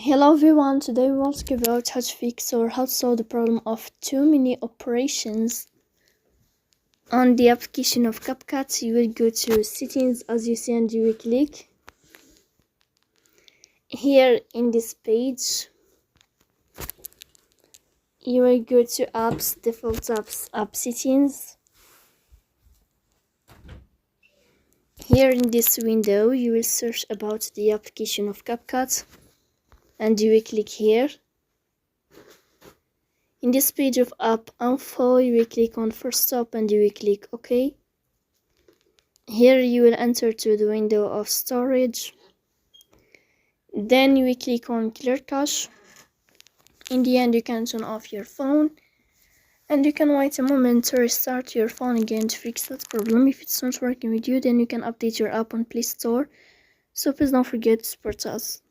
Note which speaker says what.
Speaker 1: Hello everyone, today we will talk about how to fix or how to solve the problem of too many operations. On the application of CapCut, you will go to settings as you see and you will click. Here in this page, you will go to apps, default apps, app settings. Here in this window, you will search about the application of CapCut and you will click here. In this page of app info, you will click on first stop and you will click OK. Here you will enter to the window of storage. Then you will click on clear cache. In the end, you can turn off your phone and you can wait a moment to restart your phone again to fix that problem. If it's not working with you, then you can update your app on Play Store. So please don't forget to support us.